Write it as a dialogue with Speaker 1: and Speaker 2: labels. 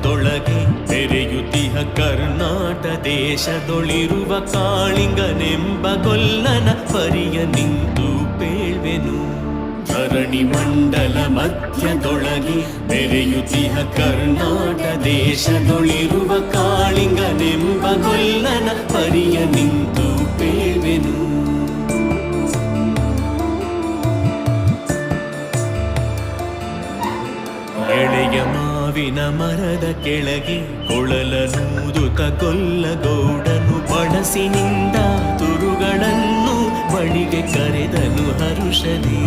Speaker 1: ಮಧ್ಯದೊಳಗೆ ಬೆರೆಯುತ್ತಿಹ ಕರ್ನಾಟ ದೇಶದೊಳಿರುವ ಕಾಳಿಂಗನೆಂಬ ಗೊಲ್ಲನ ಪರಿಯ ನಿಂತು ಪೇಳ್ವೆನು. ಧರಣಿ ಮಂಡಲ ಮಧ್ಯದೊಳಗೆ ಬೆರೆಯುತ್ತಿಹ ಕರ್ನಾಟ ದೇಶದೊಳಿರುವ ಕಾಳಿಂಗನೆಂಬ ಗೊಲ್ಲನ ಪರಿಯ ನಿಂತು ಪೇಳ್ವೆನು. ಎಳೆಯ ಮಾವಿನ ಮರದ ಕೆಳಗೆ ಕೊಳಲನೂದುತ ಕೊಲ್ಲಗೌಡನು ಬಳಸಿನಿಂದ ತುರುಗಳನ್ನು ಬಳಿಗೆ ಕರೆದನು ಹರುಷದಿ.